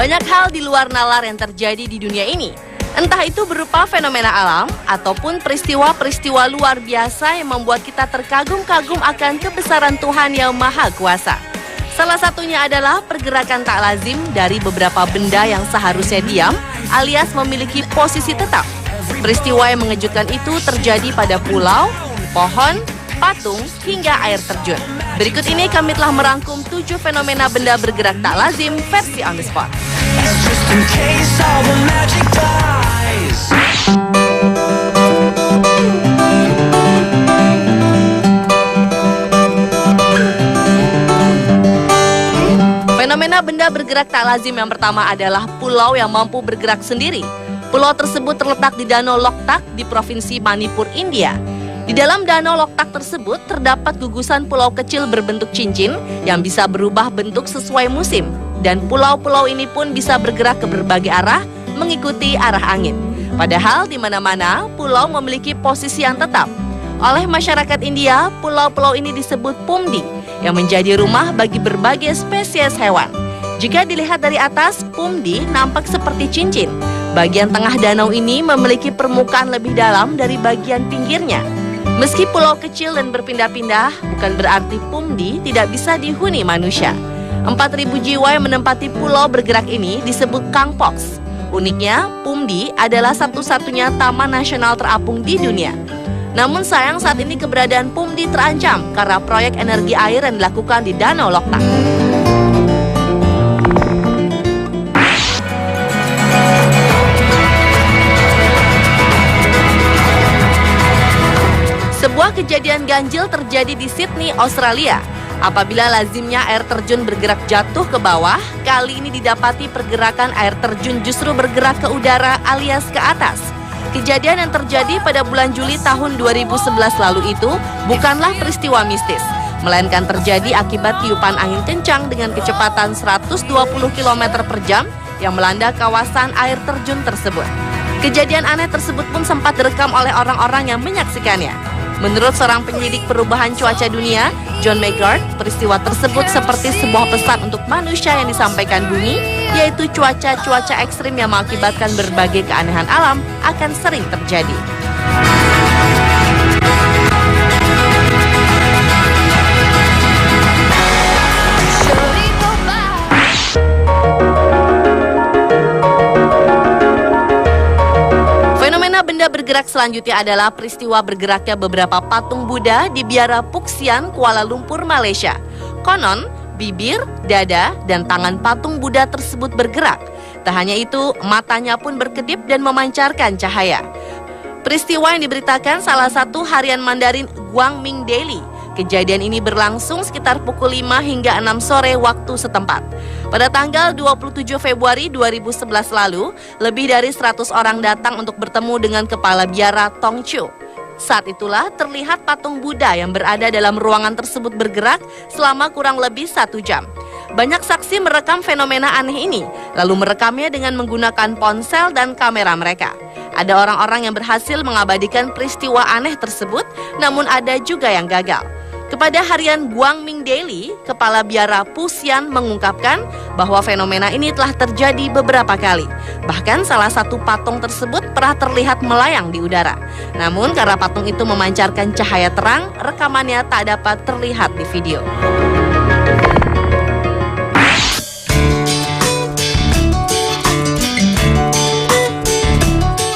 Banyak hal di luar nalar yang terjadi di dunia ini. Entah itu berupa fenomena alam ataupun peristiwa-peristiwa luar biasa yang membuat kita terkagum-kagum akan kebesaran Tuhan yang Maha Kuasa. Salah satunya adalah pergerakan tak lazim dari beberapa benda yang seharusnya diam alias memiliki posisi tetap. Peristiwa yang mengejutkan itu terjadi pada pulau, pohon, patung, hingga air terjun. Berikut ini kami telah merangkum 7 fenomena benda bergerak tak lazim versi on the spot. Fenomena benda bergerak tak lazim yang pertama adalah pulau yang mampu bergerak sendiri. Pulau tersebut terletak di Danau Loktak di Provinsi Manipur, India. Di dalam Danau Loktak tersebut terdapat gugusan pulau kecil berbentuk cincin yang bisa berubah bentuk sesuai musim. Dan pulau-pulau ini pun bisa bergerak ke berbagai arah mengikuti arah angin. Padahal di mana-mana pulau memiliki posisi yang tetap. Oleh masyarakat India, pulau-pulau ini disebut Pumdi yang menjadi rumah bagi berbagai spesies hewan. Jika dilihat dari atas, Pumdi nampak seperti cincin. Bagian tengah danau ini memiliki permukaan lebih dalam dari bagian pinggirnya. Meski pulau kecil dan berpindah-pindah, bukan berarti Pumdi tidak bisa dihuni manusia. 4.000 jiwa yang menempati pulau bergerak ini disebut Kangpox. Uniknya, Pumdi adalah satu-satunya taman nasional terapung di dunia. Namun sayang saat ini keberadaan Pumdi terancam karena proyek energi air yang dilakukan di Danau Loktak. Sebuah kejadian ganjil terjadi di Sydney, Australia. Apabila lazimnya air terjun bergerak jatuh ke bawah, kali ini didapati pergerakan air terjun justru bergerak ke udara alias ke atas. Kejadian yang terjadi pada bulan Juli tahun 2011 lalu itu bukanlah peristiwa mistis, melainkan terjadi akibat tiupan angin kencang dengan kecepatan 120 km per jam yang melanda kawasan air terjun tersebut. Kejadian aneh tersebut pun sempat direkam oleh orang-orang yang menyaksikannya. Menurut seorang penyidik perubahan cuaca dunia, John McGard, peristiwa tersebut seperti sebuah pesan untuk manusia yang disampaikan bumi, yaitu cuaca-cuaca ekstrim yang mengakibatkan berbagai keanehan alam akan sering terjadi. Benda bergerak selanjutnya adalah peristiwa bergeraknya beberapa patung Buddha di Biara Puxian, Kuala Lumpur, Malaysia. Konon, bibir, dada, dan tangan patung Buddha tersebut bergerak. Tak hanya itu, matanya pun berkedip dan memancarkan cahaya. Peristiwa yang diberitakan salah satu harian Mandarin Guangming Daily. Kejadian ini berlangsung sekitar pukul 5 hingga 6 sore waktu setempat. Pada tanggal 27 Februari 2011 lalu, lebih dari 100 orang datang untuk bertemu dengan kepala biara Tong Chu. Saat itulah terlihat patung Buddha yang berada dalam ruangan tersebut bergerak selama kurang lebih 1 jam. Banyak saksi merekam fenomena aneh ini, lalu merekamnya dengan menggunakan ponsel dan kamera mereka. Ada orang-orang yang berhasil mengabadikan peristiwa aneh tersebut, namun ada juga yang gagal. Kepada harian Guangming Daily, Kepala Biara Puxian mengungkapkan bahwa fenomena ini telah terjadi beberapa kali. Bahkan salah satu patung tersebut pernah terlihat melayang di udara. Namun karena patung itu memancarkan cahaya terang, rekamannya tak dapat terlihat di video.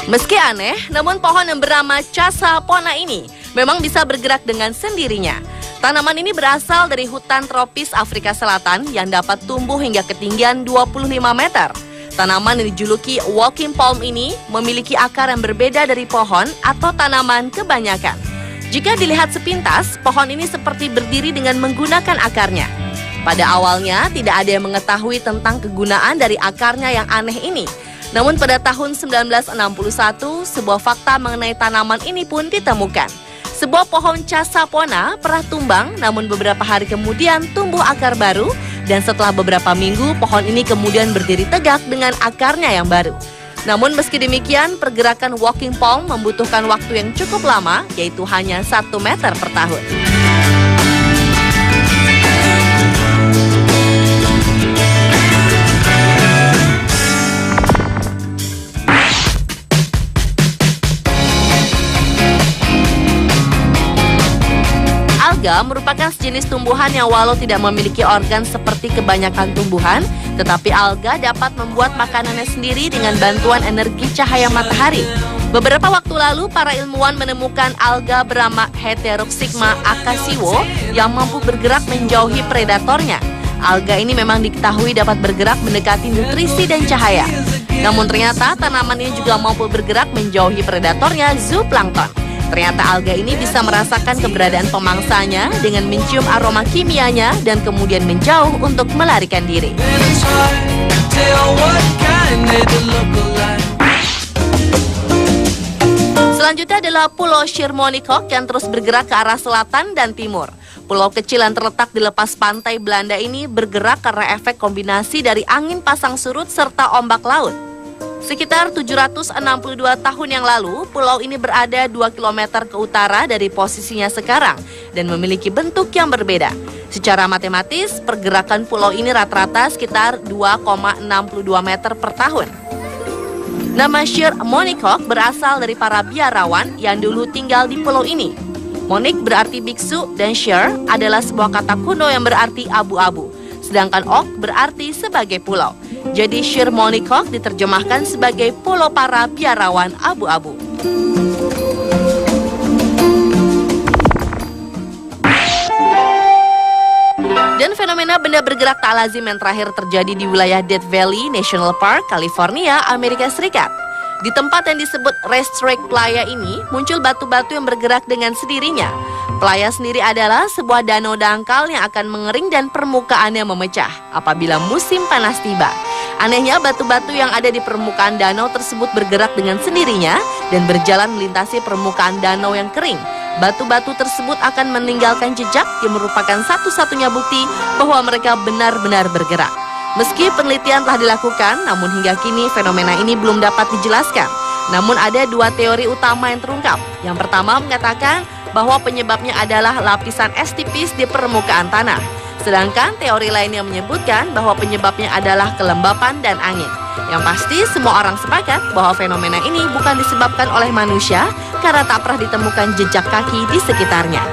Meski aneh, namun pohon yang bernama Casa Pona ini memang bisa bergerak dengan sendirinya. Tanaman ini berasal dari hutan tropis Afrika Selatan yang dapat tumbuh hingga ketinggian 25 meter. Tanaman yang dijuluki walking palm ini memiliki akar yang berbeda dari pohon atau tanaman kebanyakan. Jika dilihat sepintas, pohon ini seperti berdiri dengan menggunakan akarnya. Pada awalnya, tidak ada yang mengetahui tentang kegunaan dari akarnya yang aneh ini. Namun pada tahun 1961, sebuah fakta mengenai tanaman ini pun ditemukan. Sebuah pohon Casa Pona pernah tumbang, namun beberapa hari kemudian tumbuh akar baru, dan setelah beberapa minggu, pohon ini kemudian berdiri tegak dengan akarnya yang baru. Namun meski demikian, pergerakan walking palm membutuhkan waktu yang cukup lama, yaitu hanya 1 meter per tahun. Alga merupakan sejenis tumbuhan yang walau tidak memiliki organ seperti kebanyakan tumbuhan, tetapi alga dapat membuat makanannya sendiri dengan bantuan energi cahaya matahari. Beberapa waktu lalu, para ilmuwan menemukan alga bernama Heteroxygma acasiwo yang mampu bergerak menjauhi predatornya. Alga ini memang diketahui dapat bergerak mendekati nutrisi dan cahaya. Namun ternyata tanaman ini juga mampu bergerak menjauhi predatornya, zooplankton. Ternyata alga ini bisa merasakan keberadaan pemangsanya dengan mencium aroma kimianya dan kemudian menjauh untuk melarikan diri. Selanjutnya adalah Pulau Schiermonnikoog yang terus bergerak ke arah selatan dan timur. Pulau kecil yang terletak di lepas pantai Belanda ini bergerak karena efek kombinasi dari angin pasang surut serta ombak laut. Sekitar 762 tahun yang lalu, pulau ini berada 2 km ke utara dari posisinya sekarang dan memiliki bentuk yang berbeda. Secara matematis, pergerakan pulau ini rata-rata sekitar 2,62 meter per tahun. Nama Schiermonnikoog berasal dari para biarawan yang dulu tinggal di pulau ini. Monik berarti biksu dan Schier adalah sebuah kata kuno yang berarti abu-abu. Sedangkan Ok berarti sebagai pulau. Jadi Schiermonnikoog diterjemahkan sebagai pulau para biarawan abu-abu. Dan fenomena benda bergerak tak lazim yang terakhir terjadi di wilayah Death Valley National Park, California, Amerika Serikat. Di tempat yang disebut Racetrack Playa ini, muncul batu-batu yang bergerak dengan sendirinya. Playa sendiri adalah sebuah danau dangkal yang akan mengering dan permukaannya memecah apabila musim panas tiba. Anehnya, batu-batu yang ada di permukaan danau tersebut bergerak dengan sendirinya dan berjalan melintasi permukaan danau yang kering. Batu-batu tersebut akan meninggalkan jejak yang merupakan satu-satunya bukti bahwa mereka benar-benar bergerak. Meski penelitian telah dilakukan, namun hingga kini fenomena ini belum dapat dijelaskan. Namun ada dua teori utama yang terungkap. Yang pertama mengatakan bahwa penyebabnya adalah lapisan es tipis di permukaan tanah. Sedangkan teori lainnya menyebutkan bahwa penyebabnya adalah kelembapan dan angin. Yang pasti semua orang sepakat bahwa fenomena ini bukan disebabkan oleh manusia karena tak pernah ditemukan jejak kaki di sekitarnya.